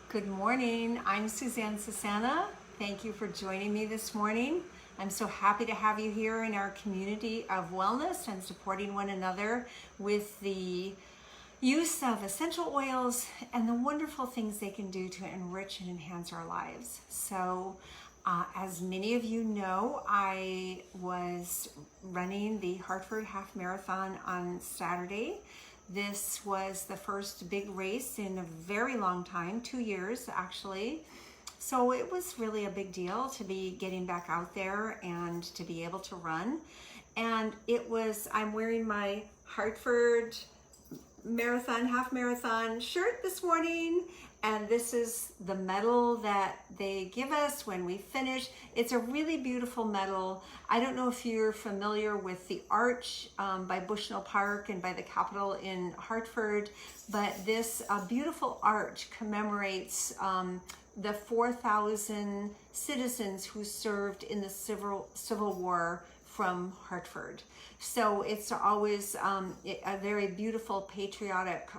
Good morning. I'm Suzanne Susana. Thank you for joining me this morning. I'm so happy to have you here in our community of wellness and supporting one another with the use of essential oils and the wonderful things they can do to enrich and enhance our lives. So, as many of you know, I was running the Hartford Half Marathon on Saturday. This was the first big race in a very long time, 2 years actually. So it was really a big deal to be getting back out there and to be able to run. And I'm wearing my Hartford half marathon shirt this morning, and this is the medal that they give us when we finish. It's a really beautiful medal. I don't know if you're familiar with the arch by Bushnell Park and by the Capitol in Hartford, but this beautiful arch commemorates the 4,000 citizens who served in the Civil War from Hartford. So it's always a very beautiful patriotic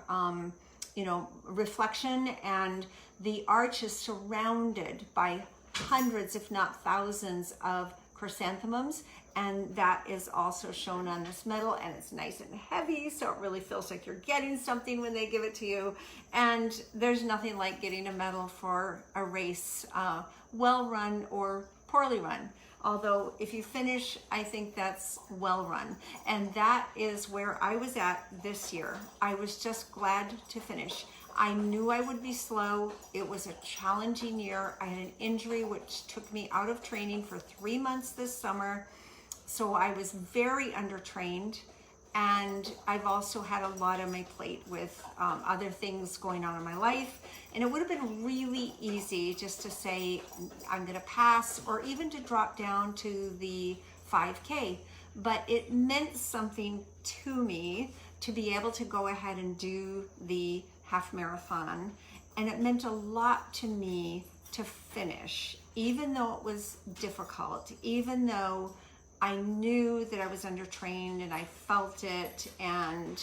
reflection, and the arch is surrounded by hundreds, if not thousands, of chrysanthemums, and that is also shown on this medal, and it's nice and heavy, so it really feels like you're getting something when they give it to you. And there's nothing like getting a medal for a race, well run or poorly run. Although if you finish, I think that's well run. And that is where I was at this year. I was just glad to finish. I knew I would be slow. It was a challenging year. I had an injury which took me out of training for 3 months this summer. So I was very undertrained. And I've also had a lot on my plate with other things going on in my life. And it would have been really easy just to say, I'm gonna pass, or even to drop down to the 5K. But it meant something to me to be able to go ahead and do the half marathon. And it meant a lot to me to finish, even though it was difficult, even though I knew that I was undertrained and I felt it, and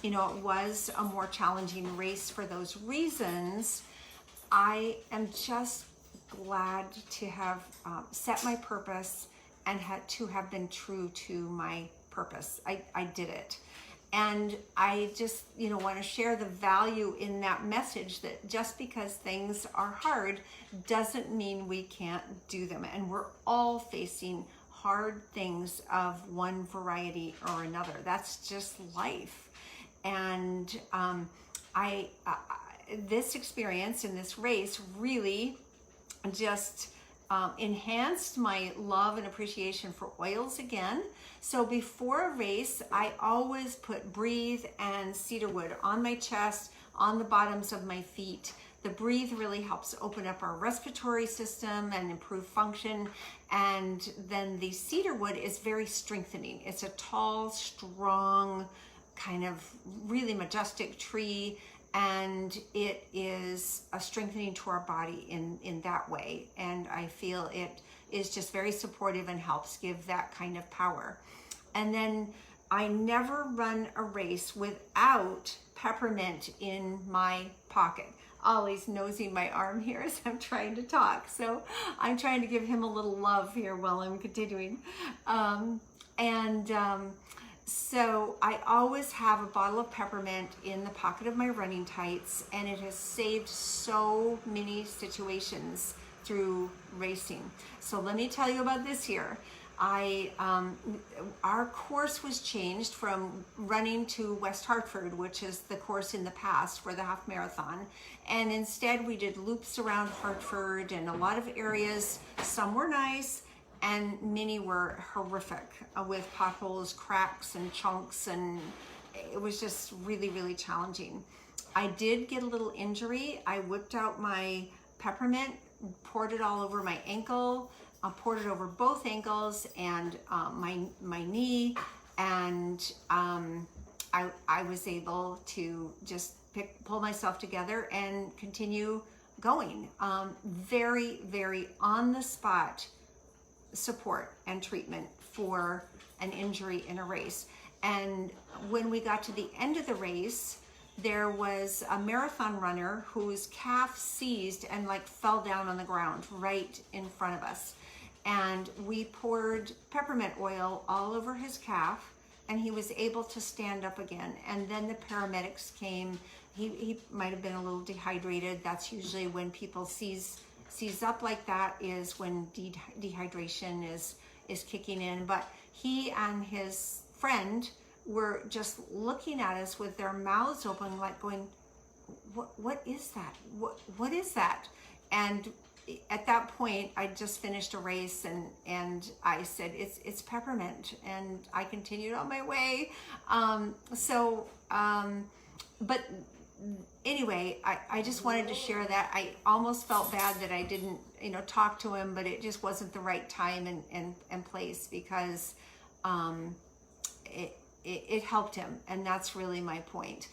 it was a more challenging race for those reasons. I am just glad to have set my purpose and had to have been true to my purpose. I did it. And I just, want to share the value in that message that just because things are hard doesn't mean we can't do them. And we're all facing hard things of one variety or another. That's just life. And this experience in this race really just enhanced my love and appreciation for oils again. So before a race, I always put Breathe and cedarwood on my chest, on the bottoms of my feet. The Breathe really helps open up our respiratory system and improve function. And then the cedarwood is very strengthening. It's a tall, strong, kind of really majestic tree, and it is a strengthening to our body in that way. And I feel it is just very supportive and helps give that kind of power. And then I never run a race without peppermint in my pocket. Ollie's nosing my arm here as I'm trying to talk. So I'm trying to give him a little love here while I'm continuing. So I always have a bottle of peppermint in the pocket of my running tights, and it has saved so many situations through racing. So let me tell you about this year. Our course was changed from running to West Hartford, which is the course in the past for the half marathon. And instead we did loops around Hartford, and a lot of areas, some were nice and many were horrific with potholes, cracks and chunks, and it was just really, really challenging. I did get a little injury. I whipped out my peppermint, poured it all over my ankle, poured it over both ankles and my knee, and I was able to just pull myself together and continue going. Very, very on the spot support and treatment for an injury in a race. And when we got to the end of the race, there was a marathon runner whose calf seized and like fell down on the ground right in front of us. And we poured peppermint oil all over his calf, and he was able to stand up again. And then the paramedics came. He might have been a little dehydrated. That's usually when people seize up like that, is when dehydration is kicking in. But he and his friend were just looking at us with their mouths open, like going, what is that? What is that? And at that point, I just finished a race, and I said, it's peppermint, and I continued on my way. But anyway, I just wanted to share that. I almost felt bad that I didn't, talk to him, but it just wasn't the right time and place, because it helped him, and that's really my point.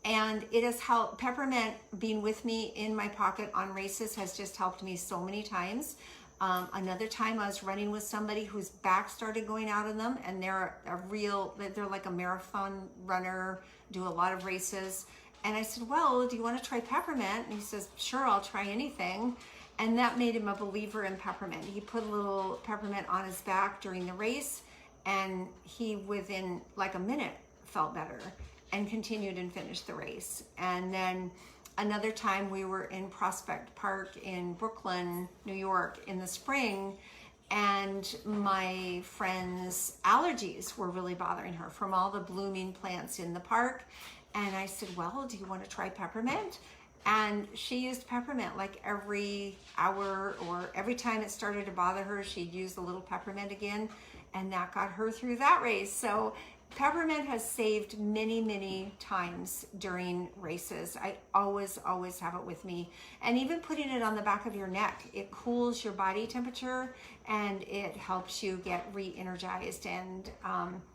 And it has helped. Peppermint being with me in my pocket on races has just helped me so many times. Another time I was running with somebody whose back started going out on them, and they're like a marathon runner, do a lot of races. And I said, well, do you want to try peppermint? And he says, sure, I'll try anything. And that made him a believer in peppermint. He put a little peppermint on his back during the race, and he, within like a minute, felt better and continued and finished the race. And then another time we were in Prospect Park in Brooklyn, New York in the spring, and my friend's allergies were really bothering her from all the blooming plants in the park. And I said, well, do you want to try peppermint? And she used peppermint like every hour, or every time it started to bother her, she'd use a little peppermint again, and that got her through that race. So peppermint has saved many, many times during races. I always have it with me. And even putting it on the back of your neck, it cools your body temperature, and it helps you get re-energized and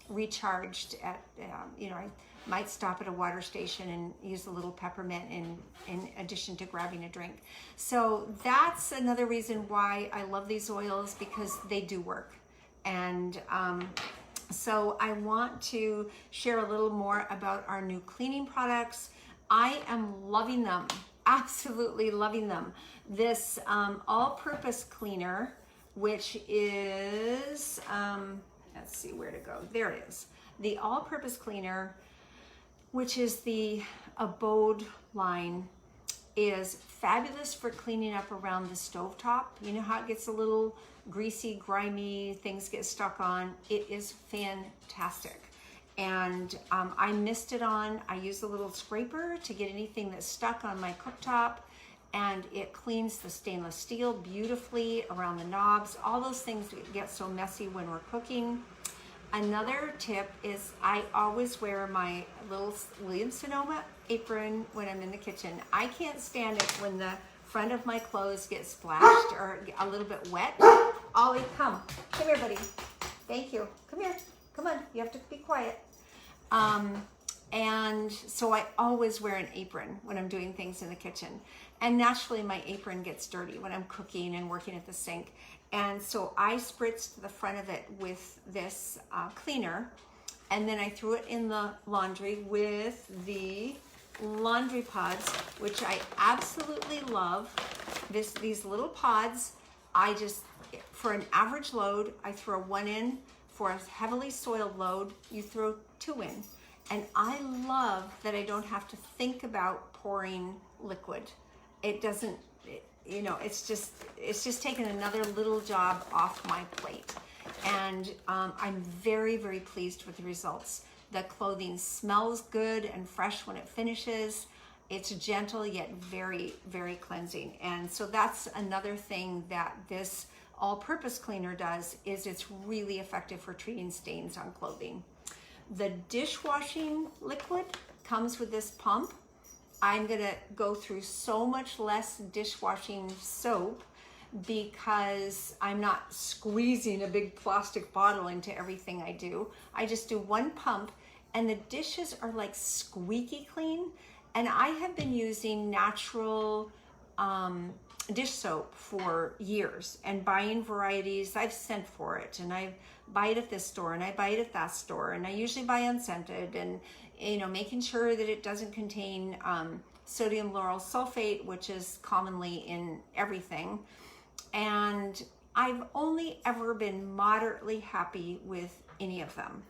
recharged at, I might stop at a water station and use a little peppermint in addition to grabbing a drink. So that's another reason why I love these oils, because they do work. And so I want to share a little more about our new cleaning products. I am loving them, absolutely loving them. This all-purpose cleaner, which is, let's see where to go. There it is. The all-purpose cleaner, which is the Abode line, is fabulous for cleaning up around the stovetop. You know how it gets a little greasy, grimy, things get stuck on. It is fantastic. And I mist it on. I use a little scraper to get anything that's stuck on my cooktop, and it cleans the stainless steel beautifully around the knobs, all those things that get so messy when we're cooking. Another tip is I always wear my little Williams-Sonoma apron when I'm in the kitchen. I can't stand it when the front of my clothes get splashed or a little bit wet. Ollie, come here, buddy. Thank you. Come here. Come on. You have to be quiet. And so I always wear an apron when I'm doing things in the kitchen. And naturally, my apron gets dirty when I'm cooking and working at the sink. And so I spritzed the front of it with this cleaner, and then I threw it in the laundry with the laundry pods, which I absolutely love. These little pods, for an average load, I throw 1 in. For a heavily soiled load, you throw 2 in. And I love that I don't have to think about pouring liquid. It doesn't, it's just taken another little job off my plate. And I'm very, very pleased with the results. The clothing smells good and fresh when it finishes. It's gentle yet very, very cleansing. And so that's another thing that this all-purpose cleaner does, is it's really effective for treating stains on clothing. The dishwashing liquid comes with this pump. I'm gonna go through so much less dishwashing soap because I'm not squeezing a big plastic bottle into everything I do. I just do 1 pump, and the dishes are like squeaky clean. And I have been using natural dish soap for years and buying varieties. I've sent for it, and I buy it at this store and I buy it at that store, and I usually buy unscented, and making sure that it doesn't contain sodium lauryl sulfate, which is commonly in everything. And I've only ever been moderately happy with any of them.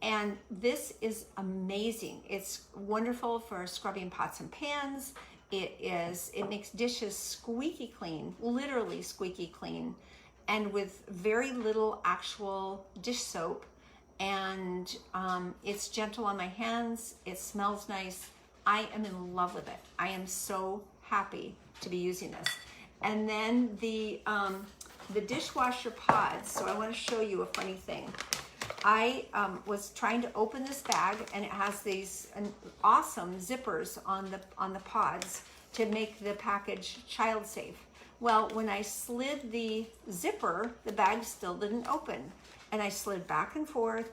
And this is amazing. It's wonderful for scrubbing pots and pans. It makes dishes squeaky clean, literally squeaky clean, and with very little actual dish soap. And it's gentle on my hands. It smells nice. I am in love with it. I am so happy to be using this. And then the Dishwasher Pods. So I want to show you a funny thing. I was trying to open this bag, and it has these awesome zippers on the pods to make the package child safe. Well, when I slid the zipper, the bag still didn't open, and I slid back and forth.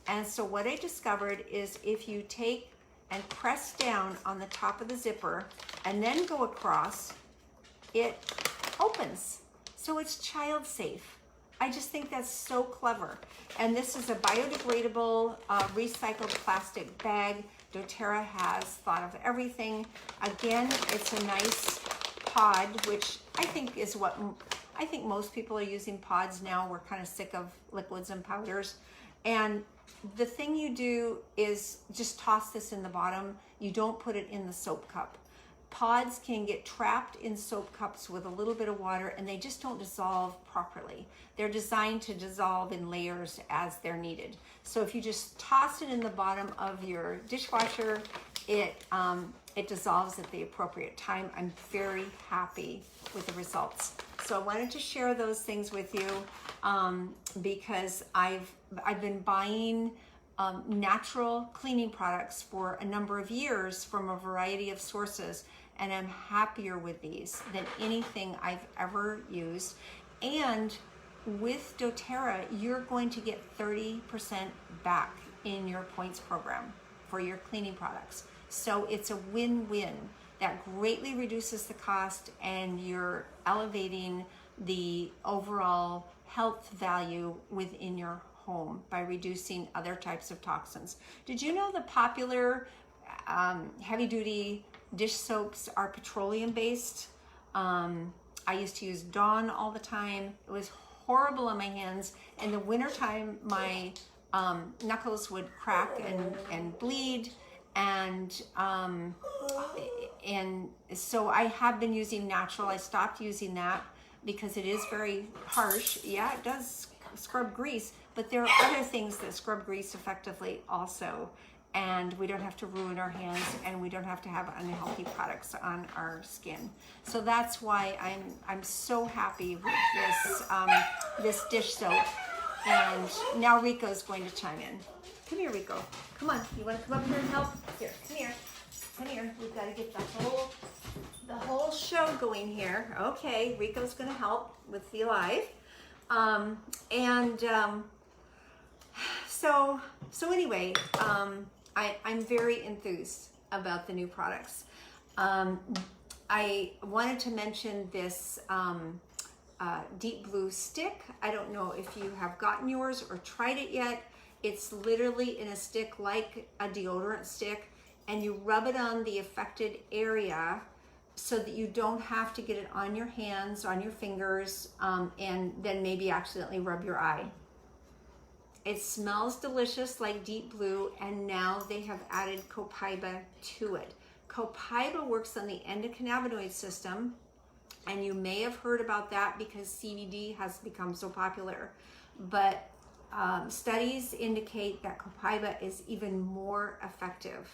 And so what I discovered is if you take and press down on the top of the zipper and then go across, it opens. So it's child safe. I just think that's so clever. And this is a biodegradable, recycled plastic bag. doTERRA has thought of everything. Again, it's a nice pod, which I think is what, I think most people are using pods now. We're kind of sick of liquids and powders. And the thing you do is just toss this in the bottom. You don't put it in the soap cup. Pods can get trapped in soap cups with a little bit of water, and they just don't dissolve properly. They're designed to dissolve in layers as they're needed. So if you just toss it in the bottom of your dishwasher, it dissolves at the appropriate time. I'm very happy with the results. So I wanted to share those things with you because I've been buying natural cleaning products for a number of years from a variety of sources, and I'm happier with these than anything I've ever used. And with doTERRA, you're going to get 30% back in your points program for your cleaning products. So it's a win-win that greatly reduces the cost, and you're elevating the overall health value within your home by reducing other types of toxins. Did you know the popular heavy-duty dish soaps are petroleum-based? I used to use Dawn all the time. It was horrible on my hands. In the wintertime, my knuckles would crack and bleed, and so I have been using natural. I stopped using that because it is very harsh. Yeah, it does scrub grease, but there are other things that scrub grease effectively also, and we don't have to ruin our hands, and we don't have to have unhealthy products on our skin. So that's why I'm so happy with this dish soap. And now Rico's going to chime in. Come here, Rico. Come on. You want to come up here and help? Here, come here. Come here. We've got to get the whole show going here. Okay, Rico's going to help with the Alive. So anyway, I'm very enthused about the new products. I wanted to mention this deep blue stick. I don't know if you have gotten yours or tried it yet. It's literally in a stick like a deodorant stick, and you rub it on the affected area so that you don't have to get it on your hands, on your fingers, and then maybe accidentally rub your eye. It smells delicious like deep blue, and now they have added copaiba to it. Copaiba works on the endocannabinoid system, and you may have heard about that because CBD has become so popular. But studies indicate that copaiba is even more effective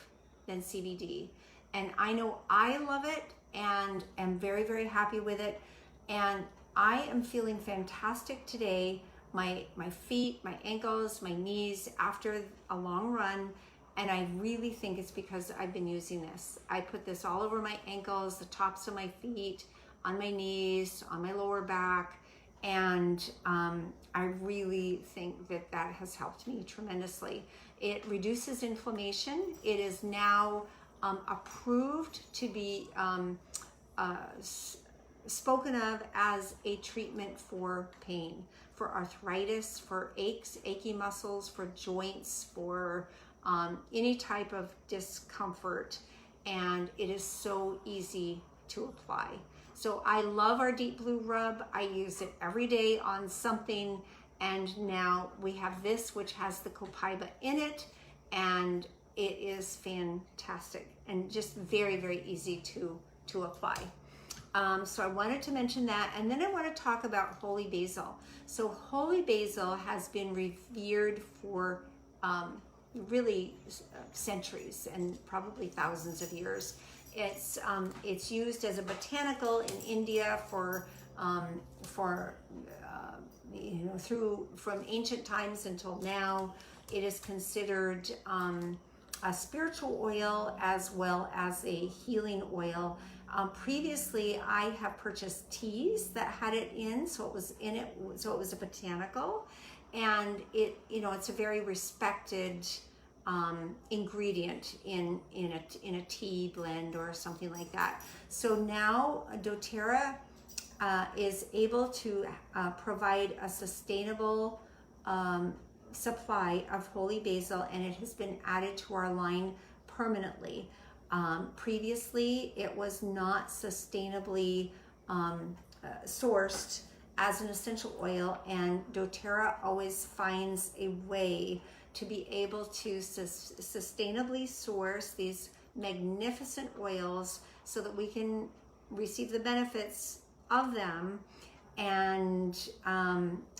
than CBD. And I know I love it and am very, very happy with it. And I am feeling fantastic today. My feet, my ankles, my knees after a long run. And I really think it's because I've been using this. I put this all over my ankles, the tops of my feet, on my knees, on my lower back. And I really think that has helped me tremendously. It reduces inflammation. It is now approved to be spoken of as a treatment for pain, for arthritis, for aches, achy muscles, for joints, for any type of discomfort, and it is so easy to apply. So I love our deep blue rub. I use it every day on something, and now we have this, which has the copaiba in it, and it is fantastic and just very, very easy to apply. So I wanted to mention that, and then I want to talk about holy basil. So holy basil has been revered for really centuries and probably thousands of years. It's used as a botanical in India for you know, from ancient times until now. It is considered a spiritual oil as well as a healing oil. Previously, I have purchased teas that had it in, so it was in it, so it was a botanical, and it, you know, it's a very respected ingredient in a tea blend or something like that. So now doTERRA is able to provide a sustainable supply of holy basil, and it has been added to our line permanently. Previously, it was not sustainably sourced as an essential oil, and doTERRA always finds a way to be able to sustainably source these magnificent oils so that we can receive the benefits of them and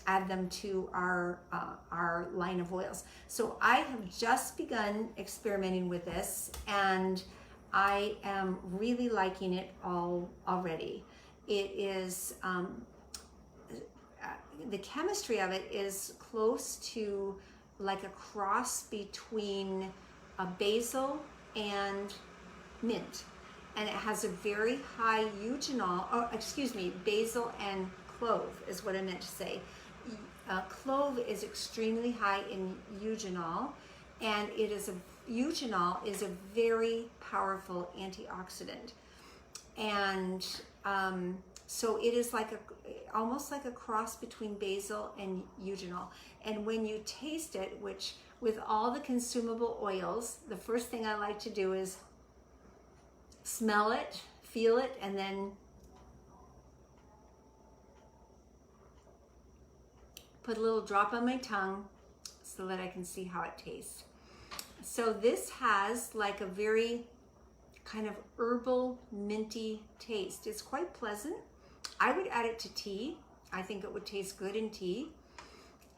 add them to our line of oils. So I have just begun experimenting with this, and I am really liking it already. It is the chemistry of it is close to like a cross between a basil and mint, and it has a very high eugenol, or excuse me, basil and clove is what I meant to say. Clove is extremely high in eugenol, and eugenol is a very powerful antioxidant, and so it is like almost like a cross between basil and eugenol. And when you taste it, which with all the consumable oils, the first thing I like to do is smell it, feel it, and then put a little drop on my tongue so that I can see how it tastes. So this has like a very kind of herbal, minty taste. It's quite pleasant. I would add it to tea. I think it would taste good in tea.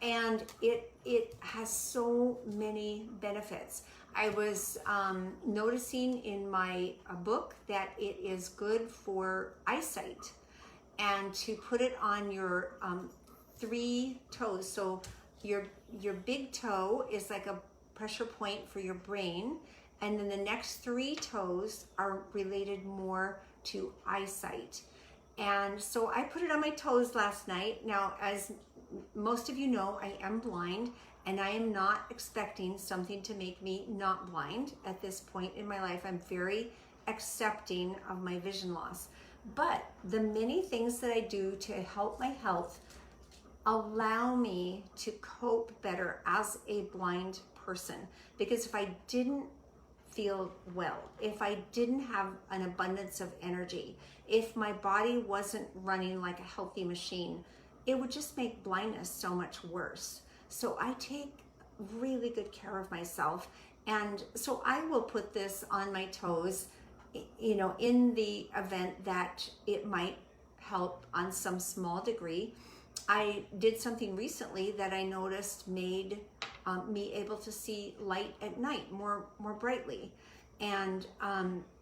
And it has so many benefits. I was noticing in my book that it is good for eyesight, and to put it on your 3 toes. So your big toe is like a pressure point for your brain, and then the next 3 toes are related more to eyesight. And so I put it on my toes last night. Now, as most of you know, I am blind, and I am not expecting something to make me not blind at this point in my life. I'm very accepting of my vision loss. But the many things that I do to help my health allow me to cope better as a blind person. Because if I didn't feel well, if I didn't have an abundance of energy, if my body wasn't running like a healthy machine, it would just make blindness so much worse. So I take really good care of myself, and so I will put this on my toes, you know, in the event that it might help on some small degree. I did something recently that I noticed made me able to see light at night more brightly, and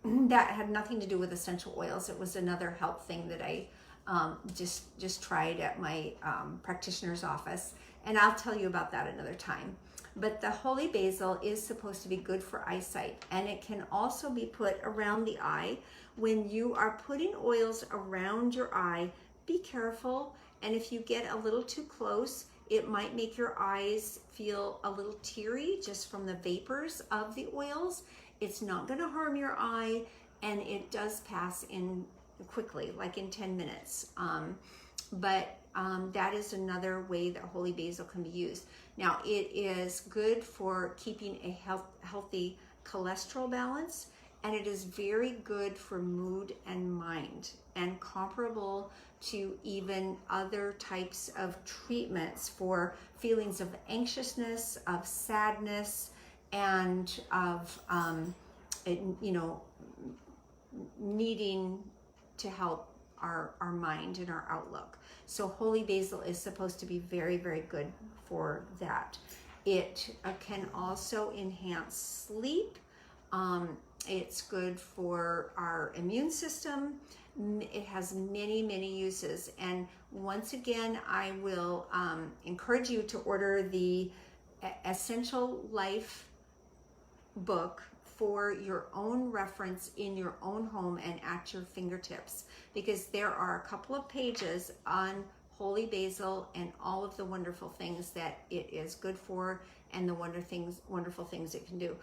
that had nothing to do with essential oils. It was another health thing that I just tried at my practitioner's office, and I'll tell you about that another time. But the holy basil is supposed to be good for eyesight, and it can also be put around the eye. When you are putting oils around your eye, be careful, and if you get a little too close, it might make your eyes feel a little teary just from the vapors of the oils. It's not going to harm your eye, and it does pass in quickly, like in 10 minutes. But that is another way that holy basil can be used. Now, it is good for keeping a healthy cholesterol balance, and it is very good for mood and mind, and comparable to even other types of treatments for feelings of anxiousness, of sadness, and of needing to help our mind and our outlook. So holy basil is supposed to be very, very good for that. It can also enhance sleep. It's good for our immune system. It has many, many uses. And once again, I will encourage you to order the Essential Life book for your own reference in your own home and at your fingertips, because there are a couple of pages on holy basil and all of the wonderful things that it is good for and the wonderful things it can do.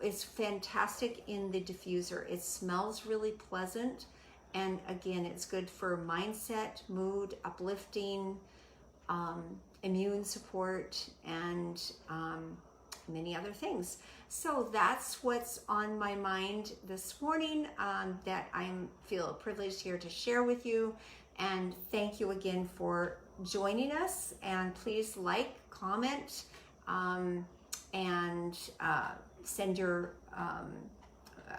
It's fantastic in the diffuser. It smells really pleasant, and again, it's good for mindset, mood, uplifting, immune support, and many other things. So that's what's on my mind this morning, that I feel privileged here to share with you. And thank you again for joining us. And please like, comment, and send your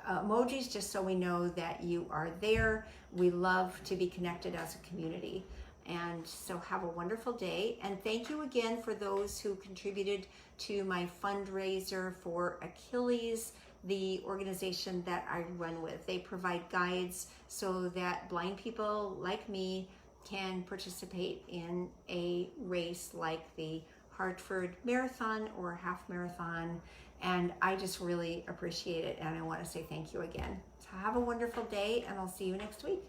emojis, just so we know that you are there. We love to be connected as a community. And so have a wonderful day. And thank you again for those who contributed to my fundraiser for Achilles, the organization that I run with. They provide guides so that blind people like me can participate in a race like the Hartford Marathon or half marathon. And I just really appreciate it. And I want to say thank you again. So have a wonderful day, and I'll see you next week.